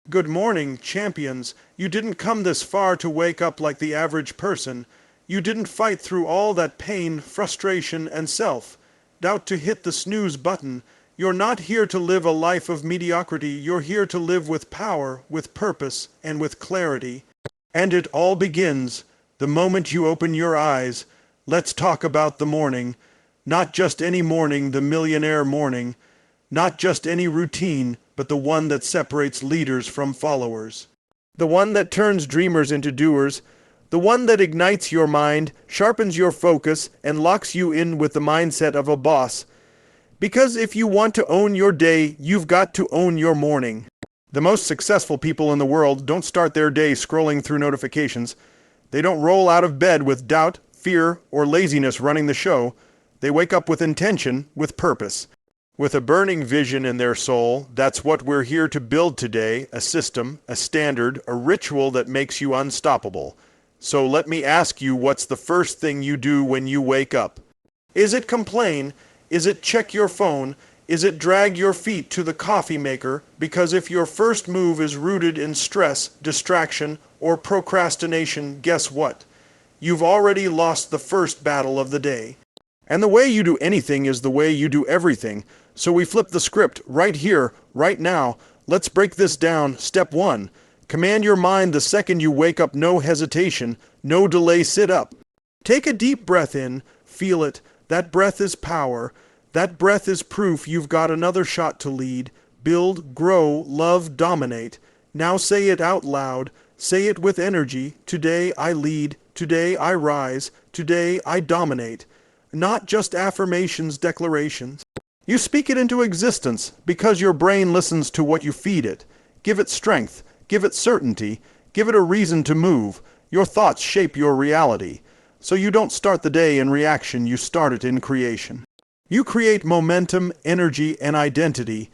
Good morning, champions. You didn't come this far to wake up like the average person. You didn't fight through all that pain, frustration, and self-doubt to hit the snooze button. You're not here to live a life of mediocrity. You're here to live with power, with purpose, and with clarity. And it all begins the moment you open your eyes. Let's talk about the morning. Not just any morning, the millionaire morning. Not just any routine, but the one that separates leaders from followers. The one that turns dreamers into doers. The one that ignites your mind, sharpens your focus, and locks you in with the mindset of a boss. Because if you want to own your day, you've got to own your morning. The most successful people in the world don't start their day scrolling through notifications. They don't roll out of bed with doubt, fear, or laziness running the show. They wake up with intention, with purpose. With a burning vision in their soul. That's what we're here to build today, a system, a standard, a ritual that makes you unstoppable. So let me ask you, what's the first thing you do when you wake up? Is it complain? Is it check your phone? Is it drag your feet to the coffee maker? Because if your first move is rooted in stress, distraction, or procrastination, guess what? You've already lost the first battle of the day. And the way you do anything is the way you do everything. So we flip the script right here, right now. Let's break this down. Step 1. Command your mind the second you wake up. No hesitation, no delay, sit up. Take a deep breath in, feel it. That breath is power. That breath is proof you've got another shot to lead. Build, grow, love, dominate. Now say it out loud. Say it with energy. Today I lead. Today I rise. Today I dominate. Not just affirmations, declarations. You speak it into existence because your brain listens to what you feed it. Give it strength. Give it certainty. Give it a reason to move. Your thoughts shape your reality. So you don't start the day in reaction, you start it in creation. You create momentum, energy, and identity.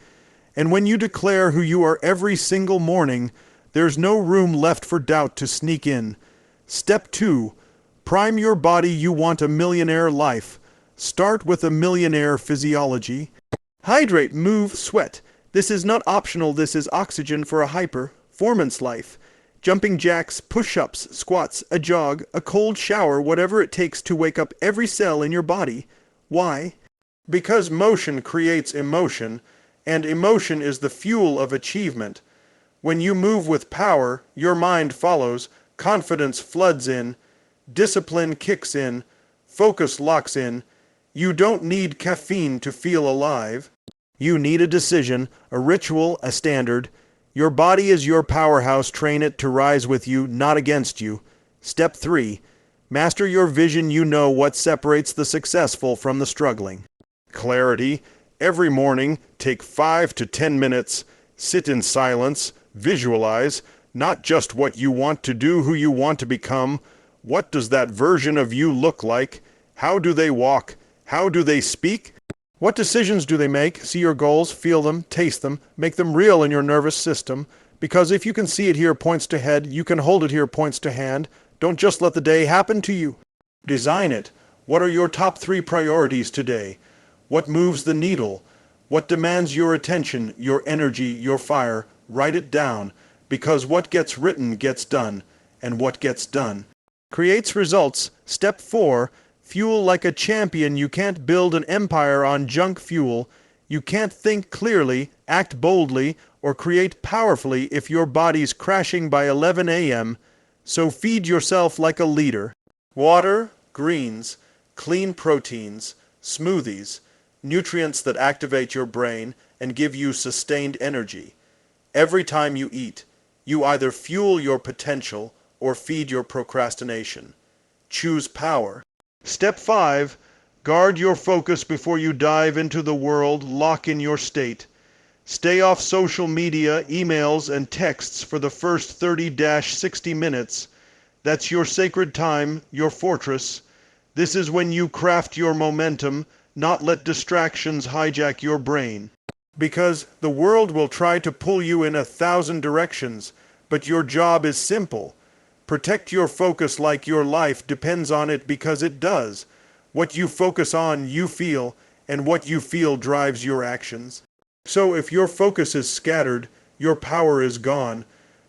And when you declare who you are every single morning, there's no room left for doubt to sneak in. Step 2. Prime your body. You want a millionaire life. Start with a millionaire physiology. Hydrate, move, sweat. This is not optional. This is oxygen for a high-performance life. Jumping jacks, push-ups, squats, a jog, a cold shower, whatever it takes to wake up every cell in your body. Why? Because motion creates emotion, and emotion is the fuel of achievement. When you move with power, your mind follows, confidence floods in, discipline kicks in, focus locks in. You don't need caffeine to feel alive. You need a decision, a ritual, a standard. Your body is your powerhouse. Train it to rise with you, not against you. Step 3. Master your vision. You know what separates the successful from the struggling. Clarity. Every morning, take 5 to 10 minutes. Sit in silence. Visualize. Not just what you want to do, who you want to become. What does that version of you look like? How do they walk? How do they speak? What decisions do they make? See your goals, feel them, taste them, make them real in your nervous system. Because if you can see it here, points to head, you can hold it here, points to hand. Don't just let the day happen to you. Design it. What are your top 3 priorities today? What moves the needle? What demands your attention, your energy, your fire? Write it down. Because what gets written gets done. And what gets done creates results. Step 4. Fuel like a champion. You can't build an empire on junk fuel. You can't think clearly, act boldly, or create powerfully if your body's crashing by 11 a.m. So feed yourself like a leader. Water, greens, clean proteins, smoothies, nutrients that activate your brain and give you sustained energy. Every time you eat, you either fuel your potential or feed your procrastination. Choose power. Step 5. Guard your focus before you dive into the world. Lock in your state. Stay off social media, emails, and texts for the first 30-60 minutes. That's your sacred time, your fortress. This is when you craft your momentum, not let distractions hijack your brain. Because the world will try to pull you in 1,000 directions, but your job is simple. Protect your focus like your life depends on it, because it does. What you focus on, you feel, and what you feel drives your actions. So if your focus is scattered, your power is gone.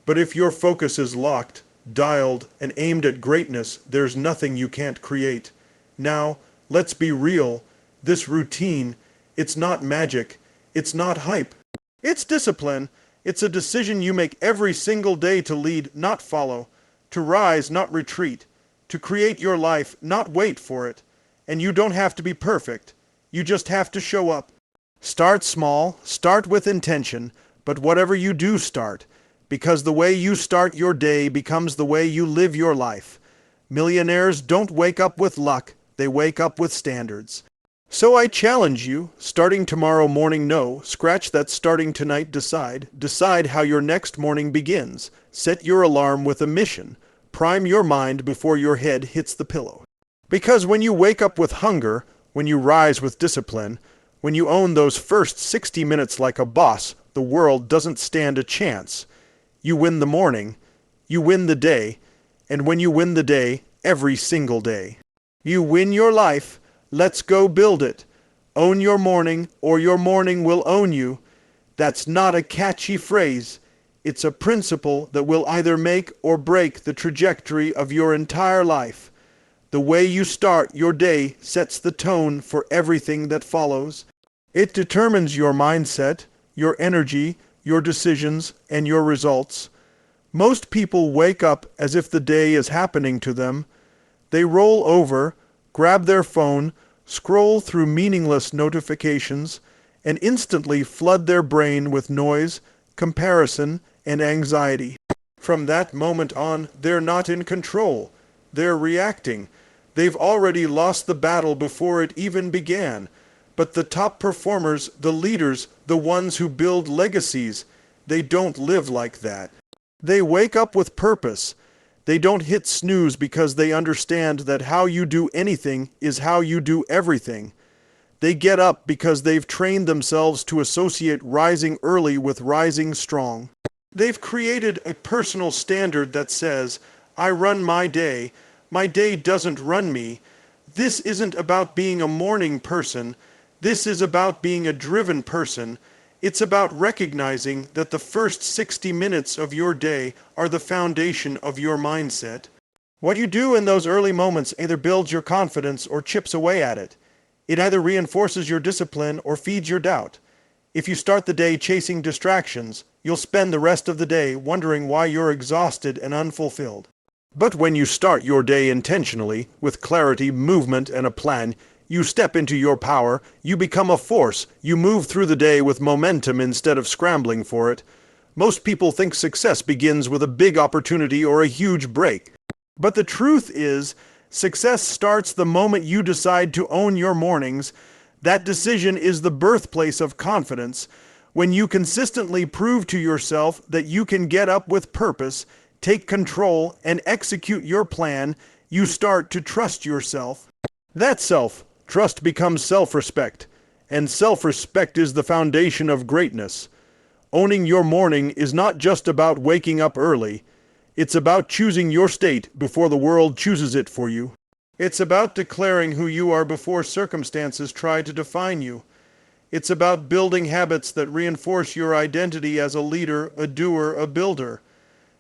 But if your focus is locked, dialed, and aimed at greatness, there's nothing you can't create. Now, let's be real. This routine, it's not magic. It's not hype. It's discipline. It's a decision you make every single day to lead, not follow. To rise, not retreat. To create your life, not wait for it. And you don't have to be perfect. You just have to show up. Start small, start with intention, but whatever you do, start. Because the way you start your day becomes the way you live your life. Millionaires don't wake up with luck, they wake up with standards. So I challenge you, starting tomorrow morning, no, scratch that starting tonight, decide. Decide how your next morning begins. Set your alarm with a mission. Prime your mind before your head hits the pillow. Because when you wake up with hunger, when you rise with discipline, when you own those first 60 minutes like a boss, the world doesn't stand a chance. You win the morning, you win the day, and when you win the day, every single day. You win your life, let's go build it. Own your morning, or your morning will own you. That's not a catchy phrase. It's a principle that will either make or break the trajectory of your entire life. The way you start your day sets the tone for everything that follows. It determines your mindset, your energy, your decisions, and your results. Most people wake up as if the day is happening to them. They roll over, grab their phone, scroll through meaningless notifications, and instantly flood their brain with noise, comparison, and anxiety. From that moment on, they're not in control. They're reacting. They've already lost the battle before it even began. But the top performers, the leaders, the ones who build legacies, they don't live like that. They wake up with purpose. They don't hit snooze because they understand that how you do anything is how you do everything. They get up because they've trained themselves to associate rising early with rising strong. They've created a personal standard that says, I run my day doesn't run me. This isn't about being a morning person. This is about being a driven person. It's about recognizing that the first 60 minutes of your day are the foundation of your mindset. What you do in those early moments either builds your confidence or chips away at it. It either reinforces your discipline or feeds your doubt. If you start the day chasing distractions, you'll spend the rest of the day wondering why you're exhausted and unfulfilled. But when you start your day intentionally, with clarity, movement, and a plan, you step into your power, you become a force, you move through the day with momentum instead of scrambling for it. Most people think success begins with a big opportunity or a huge break. But the truth is, success starts the moment you decide to own your mornings. That decision is the birthplace of confidence. When you consistently prove to yourself that you can get up with purpose, take control, and execute your plan, you start to trust yourself. That self-trust becomes self-respect, and self-respect is the foundation of greatness. Owning your morning is not just about waking up early. It's about choosing your state before the world chooses it for you. It's about declaring who you are before circumstances try to define you. It's about building habits that reinforce your identity as a leader, a doer, a builder.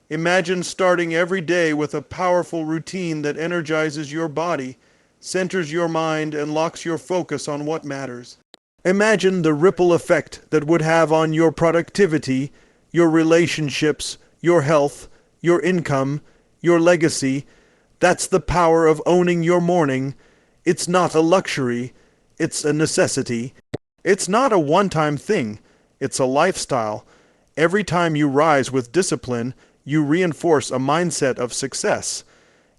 Imagine starting every day with a powerful routine that energizes your body, centers your mind, and locks your focus on what matters. Imagine the ripple effect that would have on your productivity, your relationships, your health, your income, your legacy. That's the power of owning your morning. It's not a luxury, it's a necessity. It's not a one-time thing, it's a lifestyle. Every time you rise with discipline, you reinforce a mindset of success.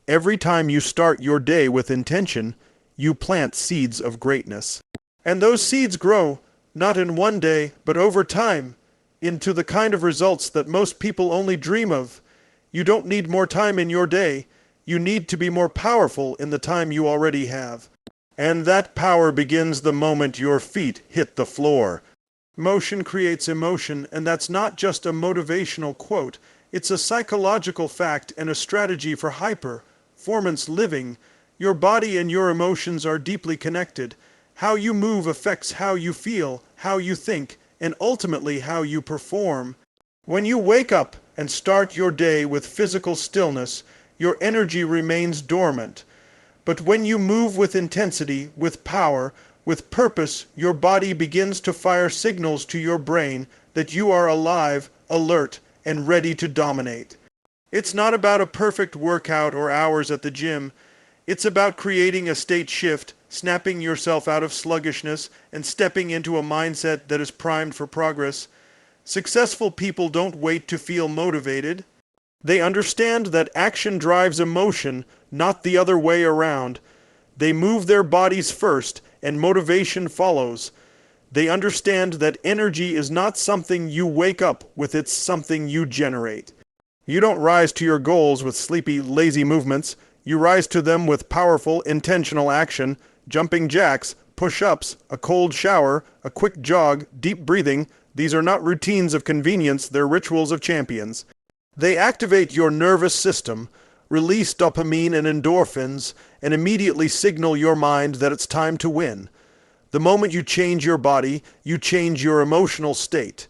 Every time you start your day with intention, you plant seeds of greatness. And those seeds grow, not in one day, but over time, into the kind of results that most people only dream of. You don't need more time in your day. You need to be more powerful in the time you already have. And that power begins the moment your feet hit the floor. Motion creates emotion, and that's not just a motivational quote. It's a psychological fact and a strategy for high-performance living. Your body and your emotions are deeply connected. How you move affects how you feel, how you think, and ultimately how you perform. When you wake up and start your day with physical stillness, your energy remains dormant. But when you move with intensity, with power, with purpose, your body begins to fire signals to your brain that you are alive, alert, and ready to dominate. It's not about a perfect workout or hours at the gym. It's about creating a state shift, snapping yourself out of sluggishness, and stepping into a mindset that is primed for progress. Successful people don't wait to feel motivated. They understand that action drives emotion, not the other way around. They move their bodies first, and motivation follows. They understand that energy is not something you wake up with, it's something you generate. You don't rise to your goals with sleepy, lazy movements. You rise to them with powerful, intentional action, jumping jacks, push-ups, a cold shower, a quick jog, deep breathing. These are not routines of convenience, they're rituals of champions. They activate your nervous system, release dopamine and endorphins, and immediately signal your mind that it's time to win. The moment you change your body, you change your emotional state.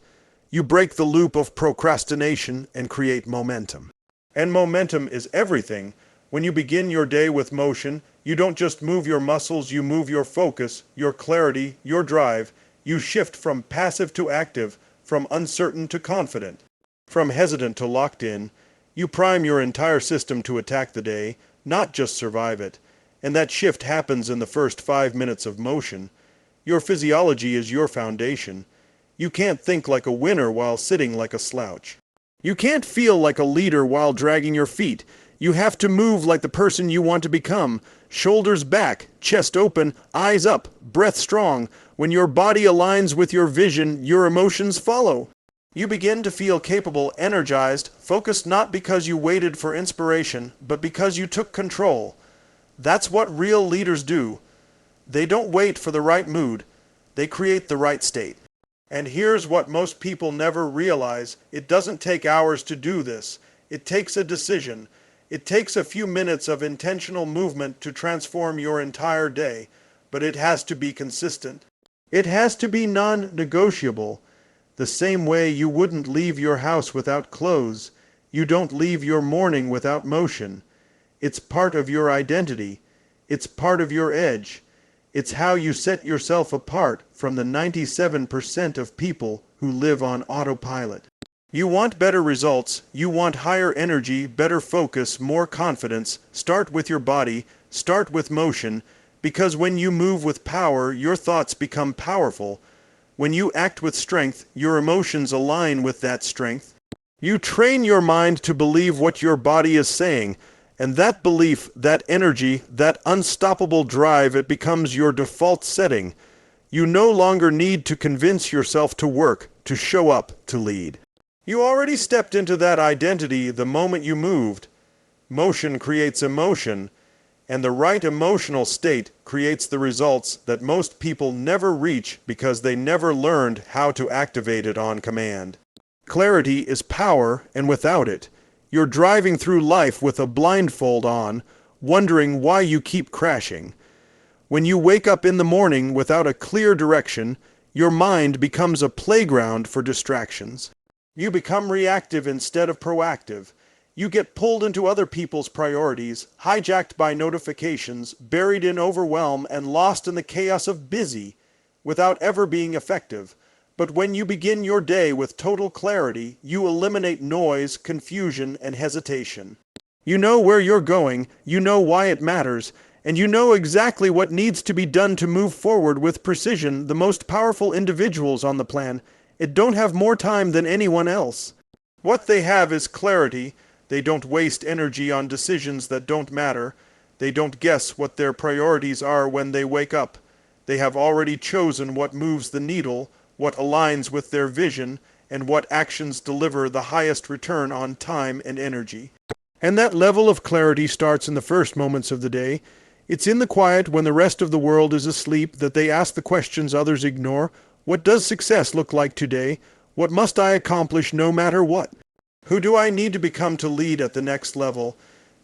You break the loop of procrastination and create momentum. And momentum is everything. When you begin your day with motion, you don't just move your muscles, you move your focus, your clarity, your drive. You shift from passive to active, from uncertain to confident, from hesitant to locked in. You prime your entire system to attack the day, not just survive it. And that shift happens in the first 5 minutes of motion. Your physiology is your foundation. You can't think like a winner while sitting like a slouch. You can't feel like a leader while dragging your feet. You have to move like the person you want to become. Shoulders back, chest open, eyes up, breath strong. When your body aligns with your vision, your emotions follow. You begin to feel capable, energized, focused not because you waited for inspiration, but because you took control. That's what real leaders do. They don't wait for the right mood. They create the right state. And here's what most people never realize. It doesn't take hours to do this. It takes a decision. It takes a few minutes of intentional movement to transform your entire day, but it has to be consistent. It has to be non-negotiable. The same way you wouldn't leave your house without clothes, you don't leave your morning without motion. It's part of your identity. It's part of your edge. It's how you set yourself apart from the 97% of people who live on autopilot. You want better results, you want higher energy, better focus, more confidence. Start with your body, start with motion, because when you move with power, your thoughts become powerful. When you act with strength, your emotions align with that strength. You train your mind to believe what your body is saying, and that belief, that energy, that unstoppable drive, it becomes your default setting. You no longer need to convince yourself to work, to show up, to lead. You already stepped into that identity the moment you moved. Motion creates emotion, and the right emotional state creates the results that most people never reach because they never learned how to activate it on command. Clarity is power, and without it, you're driving through life with a blindfold on, wondering why you keep crashing. When you wake up in the morning without a clear direction, your mind becomes a playground for distractions. You become reactive instead of proactive. You get pulled into other people's priorities, hijacked by notifications, buried in overwhelm, and lost in the chaos of busy, without ever being effective. But when you begin your day with total clarity, you eliminate noise, confusion, and hesitation. You know where you're going, you know why it matters, and you know exactly what needs to be done to move forward with precision. The most powerful individuals on the planet don't have more time than anyone else. What they have is clarity. They don't waste energy on decisions that don't matter. They don't guess what their priorities are when they wake up. They have already chosen what moves the needle, what aligns with their vision, and what actions deliver the highest return on time and energy. And that level of clarity starts in the first moments of the day. It's in the quiet when the rest of the world is asleep that they ask the questions others ignore. What does success look like today? What must I accomplish no matter what? Who do I need to become to lead at the next level?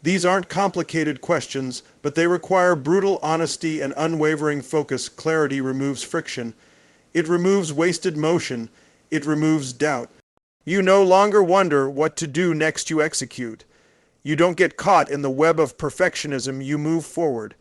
These aren't complicated questions, but they require brutal honesty and unwavering focus. Clarity removes friction. It removes wasted motion. It removes doubt. You no longer wonder what to do next. You execute. You don't get caught in the web of perfectionism. You move forward.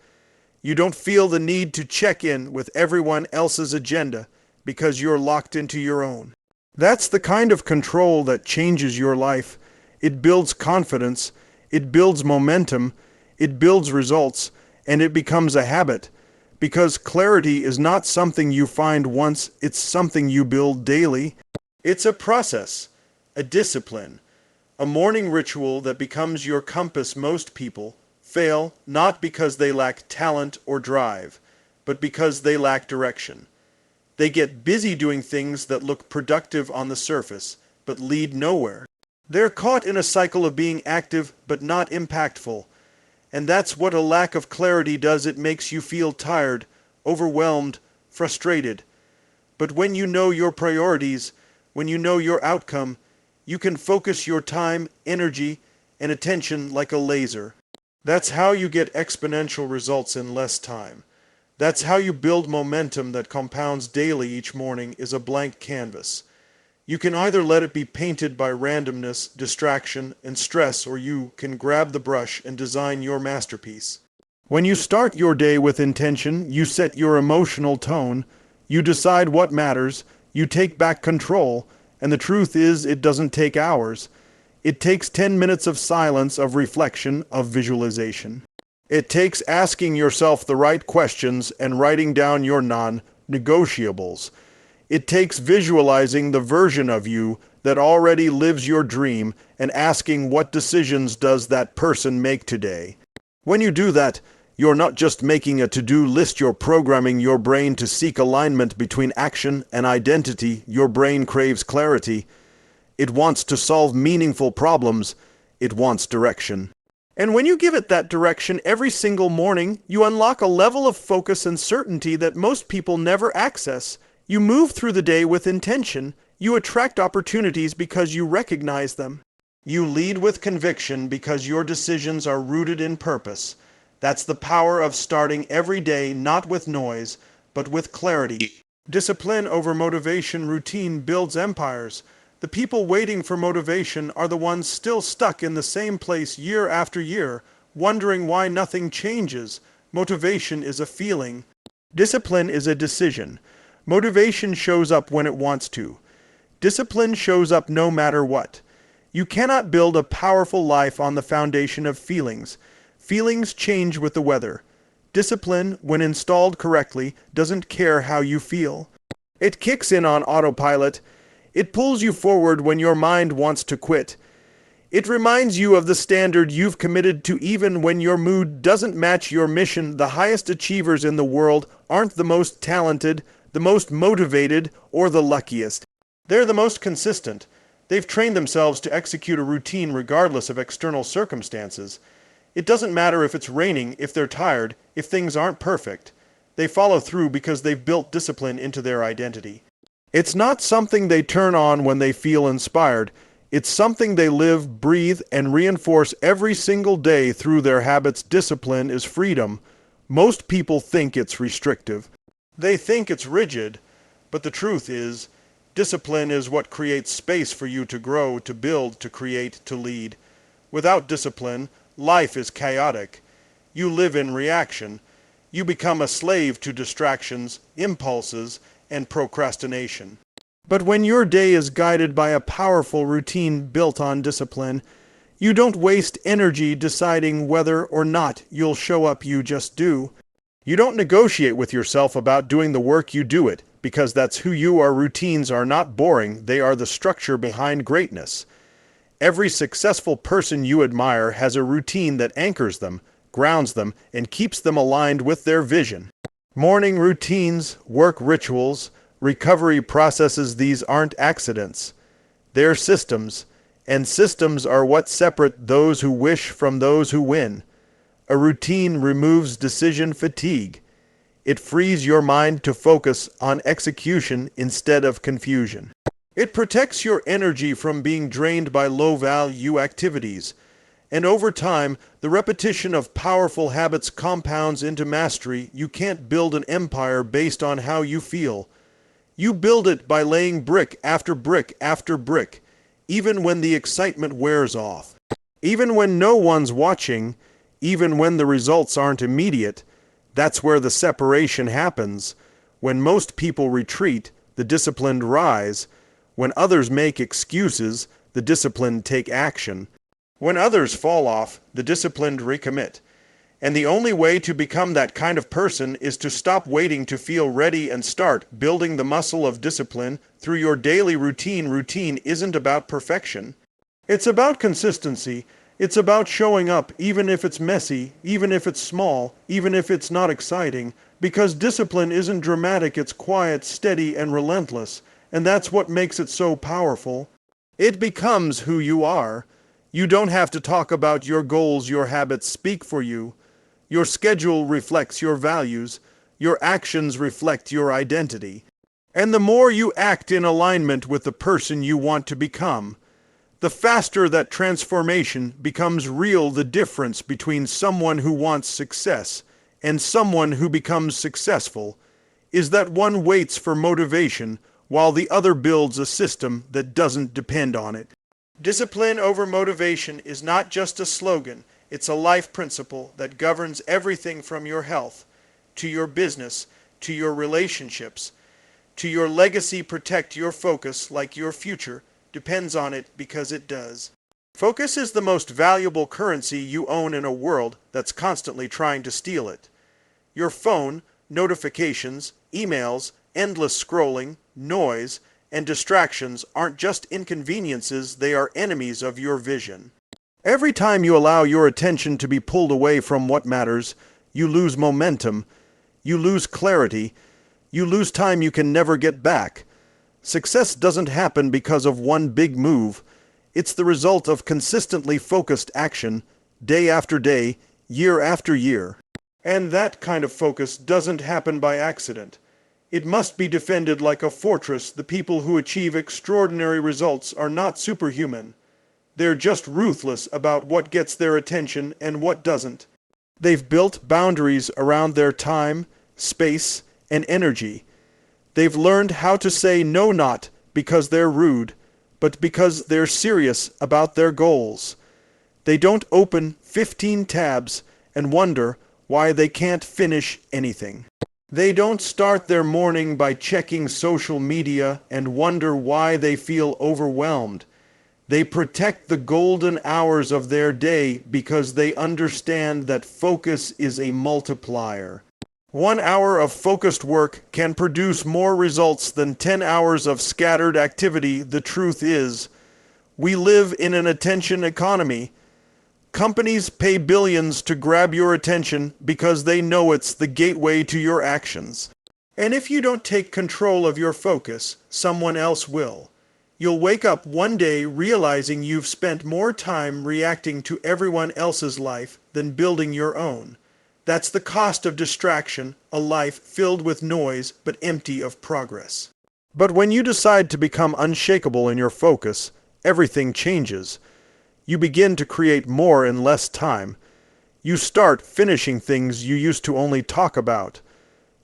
You don't feel the need to check in with everyone else's agenda because you're locked into your own. That's the kind of control that changes your life. It builds confidence, it builds momentum, it builds results, and it becomes a habit. Because clarity is not something you find once, it's something you build daily. It's a process, a discipline, a morning ritual that becomes your compass. Most people fail not because they lack talent or drive, but because they lack direction. They get busy doing things that look productive on the surface, but lead nowhere. They're caught in a cycle of being active but not impactful. And that's what a lack of clarity does. It makes you feel tired, overwhelmed, frustrated. But when you know your priorities, when you know your outcome, you can focus your time, energy, and attention like a laser. That's how you get exponential results in less time. That's how you build momentum that compounds daily. Each morning is a blank canvas. You can either let it be painted by randomness, distraction, and stress, or you can grab the brush and design your masterpiece. When you start your day with intention, you set your emotional tone, you decide what matters, you take back control, and the truth is, it doesn't take hours. It takes 10 minutes of silence, of reflection, of visualization. It takes asking yourself the right questions and writing down your non-negotiables. It takes visualizing the version of you that already lives your dream and asking, what decisions does that person make today? When you do that, you're not just making a to-do list, you're programming your brain to seek alignment between action and identity. Your brain craves clarity. It wants to solve meaningful problems. It wants direction. And when you give it that direction every single morning, you unlock a level of focus and certainty that most people never access. You move through the day with intention. You attract opportunities because you recognize them. You lead with conviction because your decisions are rooted in purpose. That's the power of starting every day not with noise, but with clarity. Discipline over motivation. Routine builds empires. The people waiting for motivation are the ones still stuck in the same place year after year, wondering why nothing changes. Motivation is a feeling. Discipline is a decision. Motivation shows up when it wants to. Discipline shows up no matter what. You cannot build a powerful life on the foundation of feelings. Feelings change with the weather. Discipline, when installed correctly, doesn't care how you feel. It kicks in on autopilot. It pulls you forward when your mind wants to quit. It reminds you of the standard you've committed to even when your mood doesn't match your mission. The highest achievers in the world aren't the most talented, the most motivated, or the luckiest. They're the most consistent. They've trained themselves to execute a routine regardless of external circumstances. It doesn't matter if it's raining, if they're tired, if things aren't perfect. They follow through because they've built discipline into their identity. It's not something they turn on when they feel inspired. It's something they live, breathe, and reinforce every single day through their habits. Discipline is freedom. Most people think it's restrictive. They think it's rigid, but the truth is, discipline is what creates space for you to grow, to build, to create, to lead. Without discipline, life is chaotic. You live in reaction. You become a slave to distractions, impulses, and procrastination. But when your day is guided by a powerful routine built on discipline, you don't waste energy deciding whether or not you'll show up. You just do. You don't negotiate with yourself about doing the work. You do it because that's who you are. Routines are not boring. They are the structure behind greatness. Every successful person you admire has a routine that anchors them, grounds them, and keeps them aligned with their vision. Morning routines, work rituals, recovery processes, these aren't accidents. They're systems, and systems are what separate those who wish from those who win. A routine removes decision fatigue. It frees your mind to focus on execution instead of confusion. It protects your energy from being drained by low-value activities. And over time, the repetition of powerful habits compounds into mastery. You can't build an empire based on how you feel. You build it by laying brick after brick after brick. even when the excitement wears off. Even when no one's watching, even when the results aren't immediate, that's where the separation happens. When most people retreat, the disciplined rise. When others make excuses, the disciplined take action. When others fall off, the disciplined recommit. And the only way to become that kind of person is to stop waiting to feel ready and start building the muscle of discipline through your daily routine. Routine isn't about perfection. It's about consistency. It's about showing up even if it's messy, even if it's small, even if it's not exciting, because discipline isn't dramatic, it's quiet, steady, and relentless, and that's what makes it so powerful. It becomes who you are. You don't have to talk about your goals, your habits speak for you. Your schedule reflects your values. Your actions reflect your identity. And the more you act in alignment with the person you want to become, the faster that transformation becomes real. The difference between someone who wants success and someone who becomes successful is that one waits for motivation while the other builds a system that doesn't depend on it. Discipline over motivation is not just a slogan. It's a life principle that governs everything from your health, to your business, to your relationships, to your legacy. Protect your focus like your future depends on it, because it does. Focus is the most valuable currency you own in a world that's constantly trying to steal it. Your phone, notifications, emails, endless scrolling, noise, and distractions aren't just inconveniences, they are enemies of your vision. Every time you allow your attention to be pulled away from what matters, you lose momentum, you lose clarity, you lose time you can never get back. Success doesn't happen because of one big move. It's the result of consistently focused action, day after day, year after year. And that kind of focus doesn't happen by accident. It must be defended like a fortress. The people who achieve extraordinary results are not superhuman. They're just ruthless about what gets their attention and what doesn't. They've built boundaries around their time, space, and energy. They've learned how to say no, not because they're rude, but because they're serious about their goals. They don't open 15 tabs and wonder why they can't finish anything. They don't start their morning by checking social media and wonder why they feel overwhelmed. They protect the golden hours of their day because they understand that focus is a multiplier. 1 hour of focused work can produce more results than 10 hours of scattered activity. The truth is, we live in an attention economy. Companies pay billions to grab your attention because they know it's the gateway to your actions. And if you don't take control of your focus, someone else will. You'll wake up one day realizing you've spent more time reacting to everyone else's life than building your own. That's the cost of distraction, a life filled with noise but empty of progress. But when you decide to become unshakable in your focus, everything changes. You begin to create more in less time. You start finishing things you used to only talk about.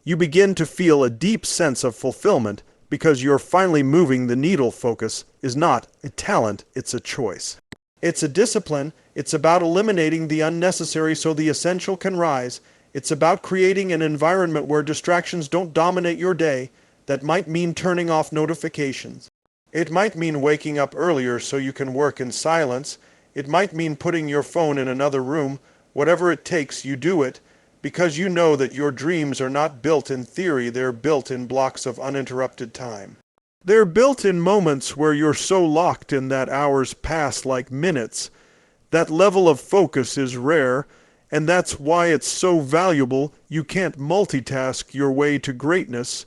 You begin to feel a deep sense of fulfillment because you're finally moving the needle. Focus is not a talent, it's a choice. It's a discipline. It's about eliminating the unnecessary so the essential can rise. It's about creating an environment where distractions don't dominate your day. That might mean turning off notifications. It might mean waking up earlier so you can work in silence. It might mean putting your phone in another room. Whatever it takes, you do it, because you know that your dreams are not built in theory, they're built in blocks of uninterrupted time. They're built in moments where you're so locked in that hours pass like minutes. That level of focus is rare, and that's why it's so valuable. You can't multitask your way to greatness.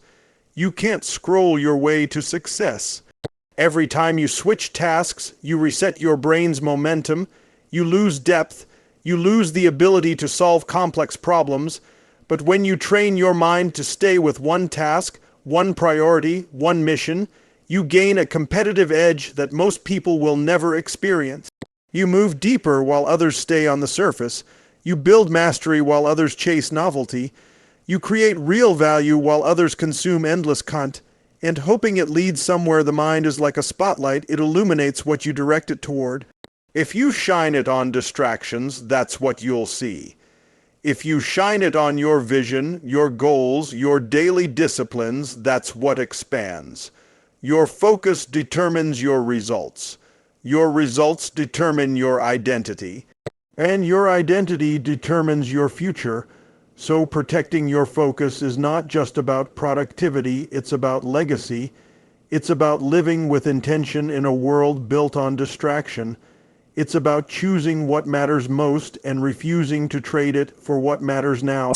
You can't scroll your way to success. Every time you switch tasks, you reset your brain's momentum, you lose depth, you lose the ability to solve complex problems. But when you train your mind to stay with one task, one priority, one mission, you gain a competitive edge that most people will never experience. You move deeper while others stay on the surface. You build mastery while others chase novelty. You create real value while others consume endless content. And hoping it leads somewhere, the mind is like a spotlight. It illuminates what you direct it toward. If you shine it on distractions, that's what you'll see. If you shine it on your vision, your goals, your daily disciplines, that's what expands. Your focus determines your results. Your results determine your identity. And your identity determines your future. So protecting your focus is not just about productivity, it's about legacy. It's about living with intention in a world built on distraction. It's about choosing what matters most and refusing to trade it for what matters now.